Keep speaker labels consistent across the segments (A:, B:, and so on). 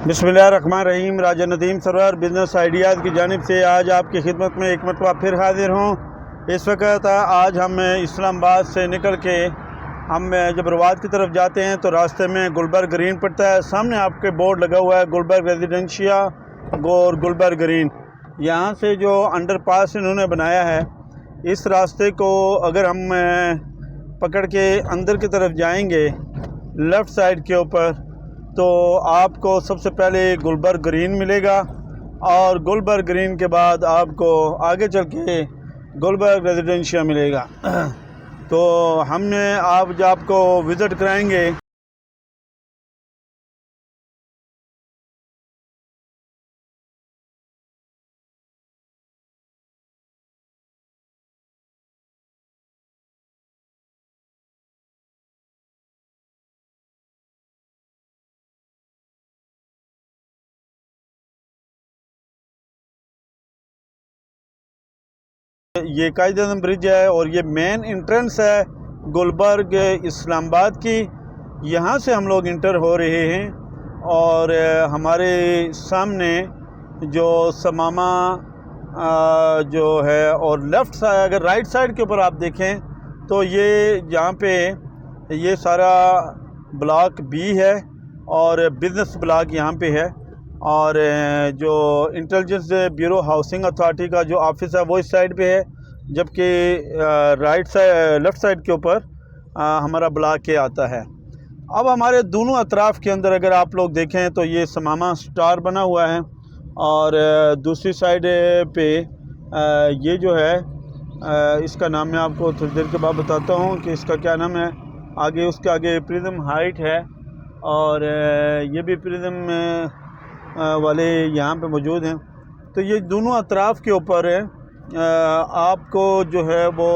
A: बिस्मिल्लाहिर्रहमानिर्रहीम। राजा Nadeem server business ideas की जानिब से आज आपकी खिदमत में एक मरतबा फिर हाज़िर हूँ। इस वक्त आज हम इस्लामाबाद से निकल के हम जब रवाद की तरफ जाते हैं तो रास्ते में गुलबर्ग ग्रीन पड़ता है। सामने आपके बोर्ड लगा हुआ है गुलबर्ग रेजिडेंशिया और गुलबर्ग ग्रीन। यहाँ से जो अंडरपास इन्होंने बनाया है, इस रास्ते को अगर हम पकड़ के अंदर की तरफ जाएंगे लेफ़्ट साइड के ऊपर तो आपको सबसे पहले गुलबर्ग ग्रीन मिलेगा और गुलबर्ग ग्रीन के बाद आपको आगे चल के गुलबर्ग रेजिडेंशिया मिलेगा। तो हमने आज आपको विज़िट कराएंगे। ये कायद-ए-आज़म ब्रिज है और ये मेन एंट्रेंस है गुलबर्ग इस्लामाबाद की। यहाँ से हम लोग इंटर हो रहे हैं और हमारे सामने जो समामा जो है और लेफ़्ट साइड अगर राइट साइड के ऊपर आप देखें तो ये यहाँ पे ये सारा ब्लॉक बी है और बिज़नेस ब्लॉक यहाँ पे है और जो इंटेलिजेंस ब्यूरो हाउसिंग अथॉरिटी का जो ऑफिस है वो इस साइड पे है, जबकि राइट साइड लेफ़्ट साइड के ऊपर हमारा ब्लॉक के आता है। अब हमारे दोनों अतराफ़ के अंदर अगर आप लोग देखें तो ये समामा स्टार बना हुआ है और दूसरी साइड पे ये जो है इसका नाम मैं आपको थोड़ी देर के बाद बताता हूँ कि इसका क्या नाम है। आगे उसके आगे प्रिज्म हाइट है और ये भी प्रिज्म वाले यहाँ पे मौजूद हैं। तो ये दोनों अतराफ़ के ऊपर आपको जो है वो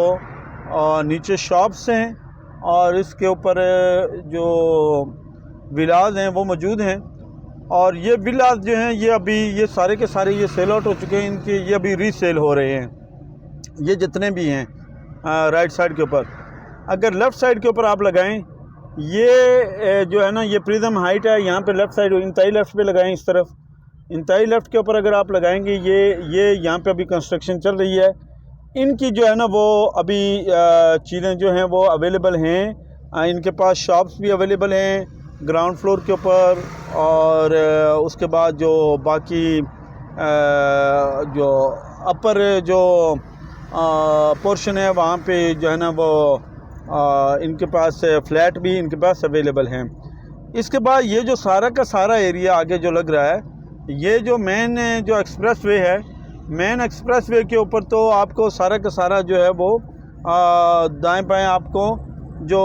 A: नीचे शॉप्स हैं और इसके ऊपर जो विलाज हैं वो मौजूद हैं और ये विलाज जो हैं ये अभी ये सारे के सारे ये सेल आउट हो चुके हैं, इनके ये अभी रीसेल हो रहे हैं ये जितने भी हैं राइट साइड के ऊपर। अगर लेफ़्ट साइड के ऊपर आप लगाएं ये जो है ना ये प्रिज्म हाइट है, यहाँ पे लेफ़्ट साइड इंतहाई लेफ़्ट पे लगाएं, इस तरफ इंतहाई लेफ़्ट के ऊपर अगर आप लगाएंगे ये यहाँ पे अभी कंस्ट्रक्शन चल रही है। इनकी जो है ना वो अभी चीज़ें जो हैं वो अवेलेबल हैं, इनके पास शॉप्स भी अवेलेबल हैं ग्राउंड फ्लोर के ऊपर और उसके बाद जो बाकी जो अपर जो पोर्शन है वहाँ पे जो है ना वो इनके पास फ्लैट भी इनके पास अवेलेबल हैं। इसके बाद ये जो सारा का सारा एरिया आगे जो लग रहा है ये जो मेन जो एक्सप्रेस वे है, मेन एक्सप्रेस वे के ऊपर तो आपको सारा का सारा जो है वो दाएं बाएं आपको जो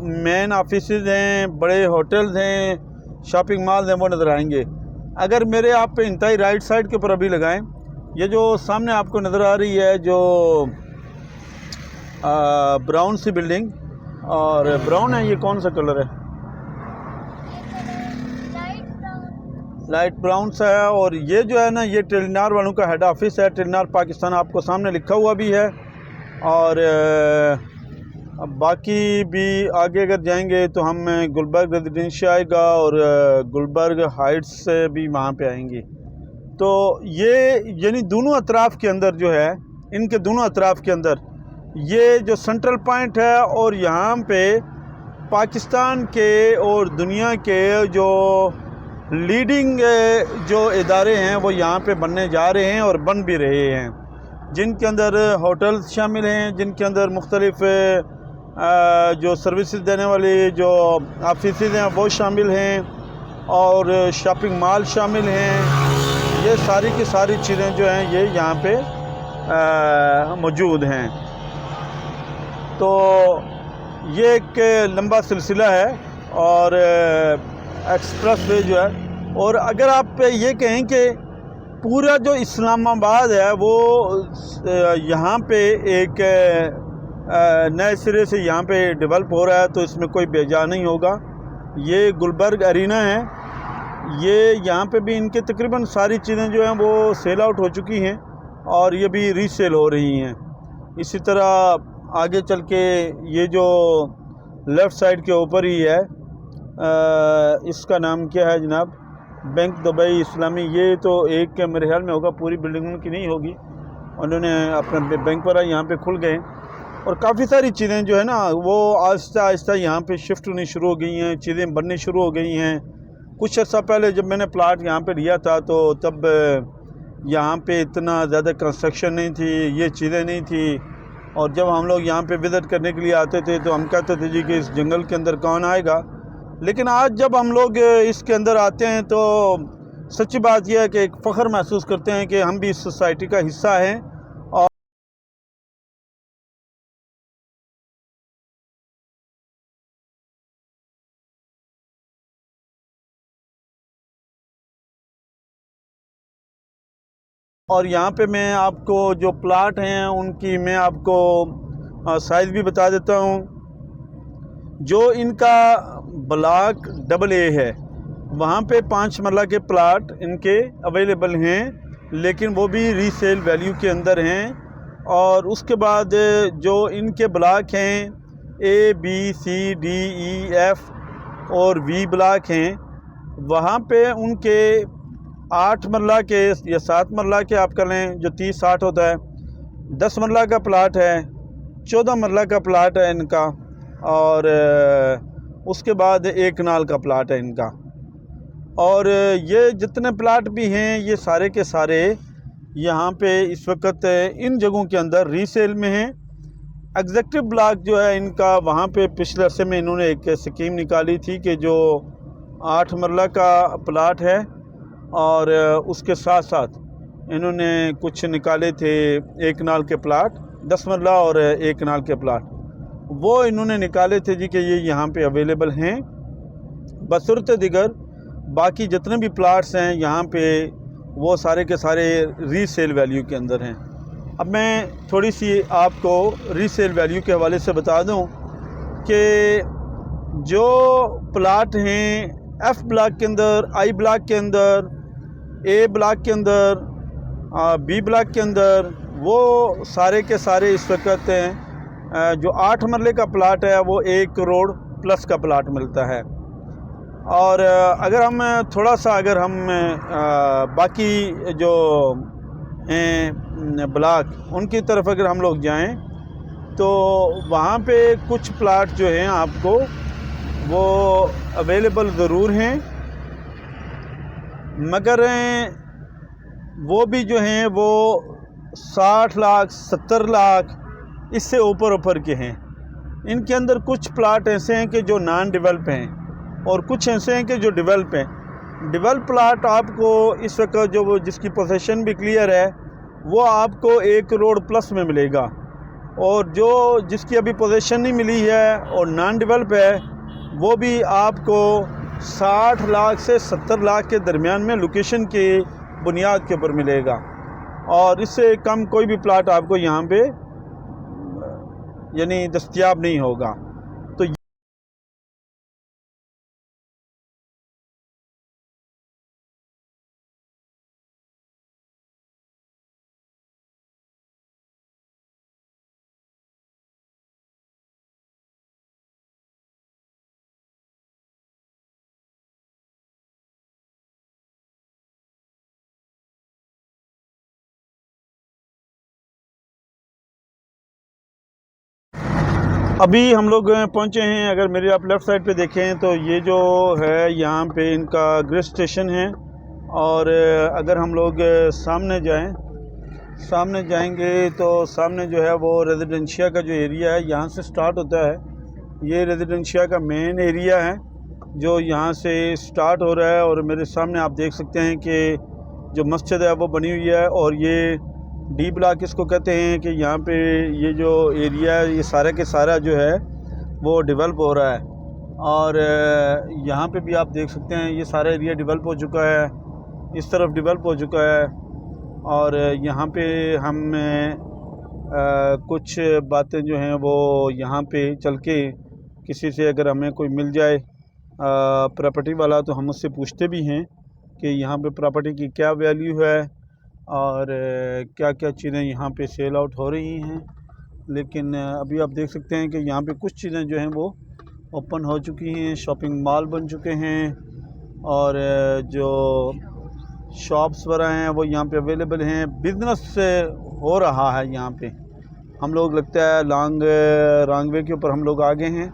A: मेन ऑफिसेज हैं, बड़े होटल्स हैं, शॉपिंग मॉल हैं वो नज़र आएंगे। अगर मेरे आप पे इंतहाई राइट साइड के ऊपर अभी लगाएं, ये जो सामने आपको नज़र आ रही है जो ब्राउन सी बिल्डिंग और ब्राउन है, ये कौन सा कलर है? लाइट ब्राउन सा है और ये जो है ना ये टेलीनार वालों का हेड ऑफिस है। टेलीनार पाकिस्तान आपको सामने लिखा हुआ भी है और बाकी भी आगे अगर जाएंगे तो हम गुलबर्ग रेजिडेंशिया आएगा और गुलबर्ग हाइट्स से भी वहाँ पे आएंगे। तो ये यानी दोनों अतराफ़ के अंदर जो है, इनके दोनों अतराफ़ के अंदर ये जो सेंट्रल पॉइंट है और यहाँ पे पाकिस्तान के और दुनिया के जो लीडिंग जो इदारे हैं वो यहाँ पे बनने जा रहे हैं और बन भी रहे हैं, जिनके अंदर होटल्स शामिल हैं, जिनके अंदर मुख्तलिफ जो सर्विसेज देने वाली जो ऑफिसेज हैं वो शामिल हैं और शॉपिंग मॉल शामिल हैं। ये सारी की सारी चीज़ें जो हैं ये यहाँ पे मौजूद हैं। तो ये एक लंबा सिलसिला है और एक्सप्रेस वे जो है। और अगर आप ये कहें कि पूरा जो इस्लामाबाद है वो यहाँ पे एक नए सिरे से यहाँ पे डेवलप हो रहा है तो इसमें कोई बेजा नहीं होगा। ये गुलबर्ग अरीना है, ये यहाँ पे भी इनके तकरीबन सारी चीज़ें जो हैं वो सेल आउट हो चुकी हैं और ये भी रीसेल हो रही हैं। इसी तरह आगे चल के ये जो लेफ़्ट साइड के ऊपर ही है इसका नाम क्या है जनाब, बैंक दुबई इस्लामी, ये तो एक मेरे ख्याल में होगा, पूरी बिल्डिंग उनकी नहीं होगी। उन्होंने अपना बैंक पर यहाँ पे खुल गए और काफ़ी सारी चीज़ें जो है ना वो आहिस्ता आहिस्ता यहाँ पे शिफ्ट होनी शुरू हो गई हैं, चीज़ें बननी शुरू हो गई हैं। कुछ अर्सा पहले जब मैंने प्लाट यहाँ पे लिया था तो तब यहाँ पे इतना ज़्यादा कंस्ट्रक्शन नहीं थी, ये चीज़ें नहीं थी। और जब हम लोग यहाँ पे विज़िट करने के लिए आते थे तो हम कहते थे जी कि इस जंगल के अंदर कौन आएगा। लेकिन आज जब हम लोग इसके अंदर आते हैं तो सच्ची बात यह है कि एक फ़ख्र महसूस करते हैं कि हम भी इस सोसाइटी का हिस्सा हैं। और यहाँ पे मैं आपको जो प्लाट हैं उनकी मैं आपको साइज़ भी बता देता हूँ। जो इनका ब्लॉक AA है वहाँ पे 5 मरला के प्लाट इनके अवेलेबल हैं, लेकिन वो भी रीसेल वैल्यू के अंदर हैं। और उसके बाद जो इनके ब्लॉक हैं A B C D E F और V ब्लॉक हैं, वहाँ पे उनके 8 मरला के या 7 मरला के आप कर लें, जो 30-60 होता है, 10 मरला का प्लाट है, 14 मरला का प्लाट है इनका, और उसके बाद 1 कनाल का प्लाट है इनका। और ये जितने प्लाट भी हैं ये सारे के सारे यहाँ पे इस वक्त इन जगहों के अंदर रीसेल में हैं। एग्जेक्टिव ब्लॉक जो है इनका, वहाँ पे पिछले अरसे में इन्होंने एक स्कीम निकाली थी कि जो 8 मरला का प्लाट है और उसके साथ साथ इन्होंने कुछ निकाले थे 1 कनाल के प्लाट, 10 मरला और 1 कनाल के प्लाट, वो इन्होंने निकाले थे जी कि ये यहाँ पे अवेलेबल हैं। बसूरत दिगर बाकी जितने भी प्लाट्स हैं यहाँ पे वो सारे के सारे रीसेल वैल्यू के अंदर हैं। अब मैं थोड़ी सी आपको रीसेल वैल्यू के हवाले से बता दूं कि जो प्लाट हैं F ब्लॉक के अंदर, I ब्लॉक के अंदर, A ब्लॉक के अंदर, B ब्लॉक के अंदर, वो सारे के सारे इस वक्त हैं। जो 8 मरले का प्लाट है वो 1 करोड़ प्लस का प्लाट मिलता है। और अगर हम थोड़ा सा बाकी जो हैं ब्लॉक उनकी तरफ अगर हम लोग जाएं तो वहाँ पे कुछ प्लाट जो हैं आपको वो अवेलेबल ज़रूर हैं, मगर वो भी जो हैं वो 60 लाख 70 लाख इससे ऊपर के हैं। इनके अंदर कुछ प्लाट ऐसे हैं कि जो नॉन डेवलप हैं और कुछ ऐसे हैं कि जो डेवलप हैं। डेवलप प्लाट आपको इस वक्त जो जिसकी पोजीशन भी क्लियर है वो आपको 1 करोड़ प्लस में मिलेगा, और जो जिसकी अभी पोजीशन नहीं मिली है और नॉन डेवलप है वो भी आपको 60 लाख से 70 लाख के दरमियान में लोकेशन की बुनियाद के ऊपर मिलेगा। और इससे कम कोई भी प्लाट आपको यहाँ पे यानी दस्तयाब नहीं होगा। तो अभी हम लोग पहुँचे हैं, अगर मेरे आप लेफ़्ट साइड पे देखें तो ये जो है यहाँ पे इनका ग्रेड स्टेशन है। और अगर हम लोग सामने जाएंगे तो सामने जो है वो रेजिडेंशिया का जो एरिया है यहाँ से स्टार्ट होता है। ये रेजिडेंशिया का मेन एरिया है जो यहाँ से स्टार्ट हो रहा है। और मेरे सामने आप देख सकते हैं कि जो मस्जिद है वो बनी हुई है, और ये D ब्लॉक इसको कहते हैं कि यहाँ पे ये जो एरिया है ये सारा के सारा जो है वो डेवलप हो रहा है। और यहाँ पे भी आप देख सकते हैं ये सारा एरिया डेवलप हो चुका है, इस तरफ डेवलप हो चुका है। और यहाँ पे हम कुछ बातें जो हैं वो यहाँ पे चल के किसी से अगर हमें कोई मिल जाए प्रॉपर्टी वाला तो हम उससे पूछते भी हैं कि यहाँ पे प्रॉपर्टी की क्या वैल्यू है और क्या क्या चीज़ें यहाँ पे सेल आउट हो रही हैं। लेकिन अभी आप देख सकते हैं कि यहाँ पे कुछ चीज़ें जो हैं वो ओपन हो चुकी हैं, शॉपिंग मॉल बन चुके हैं, और जो शॉप्स वगैरह हैं वो यहाँ पे अवेलेबल हैं। बिज़नेस हो रहा है यहाँ पे। हम लोग लगता है लॉन्ग वे के ऊपर हम लोग आ गए हैं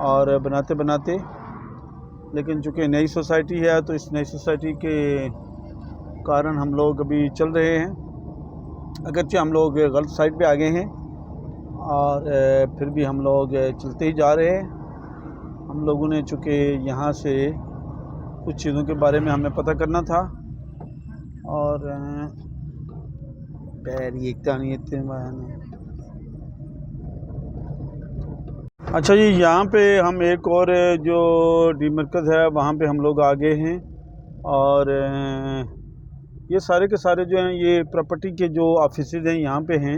A: और बनाते बनाते, लेकिन चूँकि नई सोसाइटी है तो इस नई सोसाइटी के कारण हम लोग अभी चल रहे हैं। अगरचे हम लोग गलत साइड पे आ गए हैं और फिर भी हम लोग चलते ही जा रहे हैं। हम लोगों ने चूँकि यहाँ से कुछ चीज़ों के बारे में हमें पता करना था और पैर ये अच्छा जी, यहाँ पे हम एक और जो डी मरकज़ है वहाँ पे हम लोग आ गए हैं और ये सारे के सारे जो हैं ये प्रॉपर्टी के जो ऑफिसेज हैं यहाँ पे हैं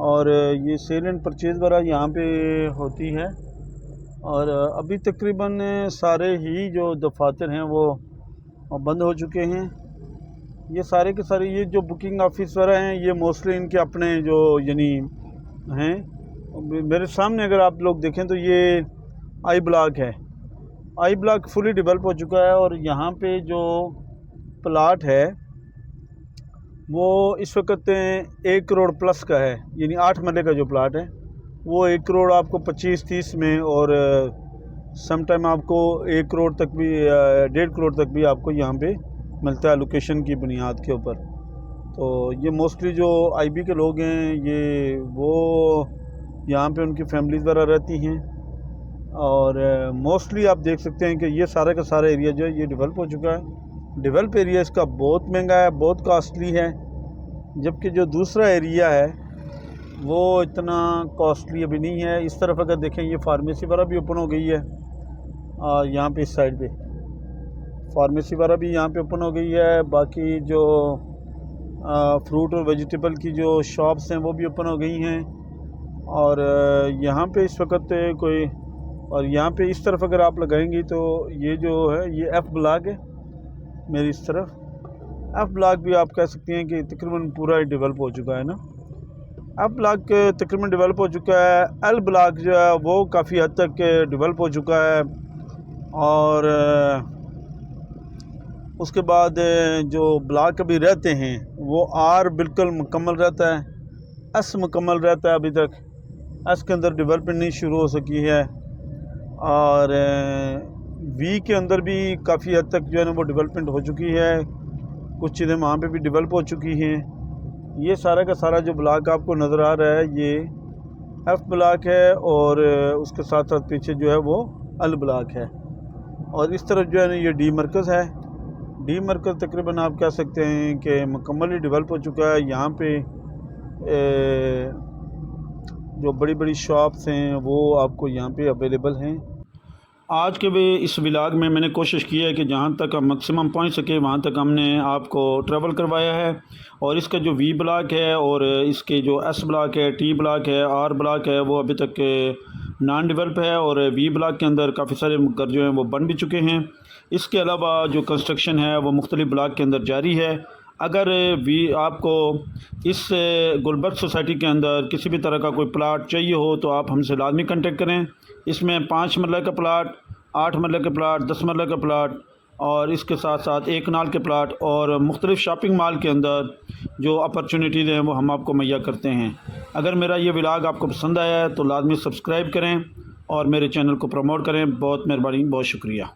A: और ये सेल एंड परचेज़ वगैरह यहाँ पे होती है। और अभी तकरीबन सारे ही जो दफातर हैं वो बंद हो चुके हैं। ये सारे के सारे ये जो बुकिंग ऑफिस वगैरह हैं ये मोस्टली इनके अपने जो यानी हैं। मेरे सामने अगर आप लोग देखें तो ये आई ब्लॉक है। आई ब्लॉक फुली डेवलप हो चुका है और यहाँ पे जो प्लाट है वो इस वक्त 1 करोड़ प्लस का है, यानी 8 मरले का जो प्लाट है वो 1 करोड़ आपको 25-30 में और सम टाइम आपको 1 करोड़ तक भी 1.5 करोड़ तक भी आपको यहाँ पे मिलता है लोकेशन की बुनियाद के ऊपर। तो ये मोस्टली जो आईबी के लोग हैं ये वो यहाँ पे उनकी फैमिलीज़ वगैरह रहती हैं और मोस्टली आप देख सकते हैं कि ये सारा का सारा एरिया जो है ये डेवलप हो चुका है। डेवलप एरिया इसका बहुत महंगा है, बहुत कॉस्टली है, जबकि जो दूसरा एरिया है वो इतना कॉस्टली अभी नहीं है। इस तरफ अगर देखें ये फार्मेसी वगैरह भी ओपन हो गई है यहाँ पे इस साइड पे फार्मेसी वगैरह भी यहाँ पे ओपन हो गई है। बाकी जो फ्रूट और वेजिटेबल की जो शॉप्स हैं वो भी ओपन हो गई हैं और यहाँ पे इस वक्त कोई और यहाँ पे इस तरफ अगर आप लगाएंगी तो ये जो है ये एफ़ ब्लॉक है मेरी इस तरफ। एफ़ ब्लॉक भी आप कह सकते हैं कि तकरीबन पूरा ही डेवलप हो चुका है ना। एफ़ ब्लॉक तकरीबन डेवलप हो चुका है। एल ब्लॉक जो है वो काफ़ी हद तक डेवलप हो चुका है और उसके बाद जो ब्लॉक अभी रहते हैं वो आर बिल्कुल मुकम्मल रहता है, एस मुकम्मल रहता है। अभी तक एस के अंदर डेवलपमेंट नहीं शुरू हो सकी है और वी के अंदर भी काफ़ी हद तक जो है ना वो डेवलपमेंट हो चुकी है। कुछ चीज़ें वहाँ पे भी डेवलप हो चुकी हैं। ये सारा का सारा जो ब्लॉक आपको नज़र आ रहा है ये एफ़ ब्लॉक है और उसके साथ साथ पीछे जो है वो एल ब्लॉक है और इस तरफ जो है ना ये डी मरकज़ है। डी मरकज़ तकरीबन आप कह सकते हैं कि मुकम्मल ही डेवलप हो चुका है। यहाँ पे जो बड़ी बड़ी शॉप्स हैं वो आपको यहाँ पे अवेलेबल हैं। आज के भी इस व्लॉग में मैंने कोशिश की है कि जहाँ तक हम मैक्सिमम पहुँच सके वहाँ तक हमने आपको ट्रैवल करवाया है और इसका जो वी ब्लॉक है और इसके जो एस ब्लॉक है, टी ब्लॉक है, आर ब्लॉक है वो अभी तक नॉन डेवलप है और वी ब्लॉक के अंदर काफ़ी सारे घर जो हैं वो बन भी चुके हैं। इसके अलावा जो कंस्ट्रक्शन है वो मुख्तलिफ ब्लॉक के अंदर जारी है। अगर भी आपको इस गुलबर्ग सोसाइटी के अंदर किसी भी तरह का कोई प्लाट चाहिए हो तो आप हमसे लाजमी कांटेक्ट करें। इसमें 5 मरले का प्लाट, 8 मरले का प्लाट, 10 मरले का प्लाट और इसके साथ साथ 1 कनाल के प्लाट और मुख्तलिफ शॉपिंग मॉल के अंदर जो अपॉर्चुनिटीज़ हैं वो हम आपको मुहैया करते हैं। अगर मेरा ये व्लॉग आपको पसंद आया है तो लाजमी सब्सक्राइब करें और मेरे चैनल को प्रमोट करें। बहुत मेहरबानी, बहुत शुक्रिया।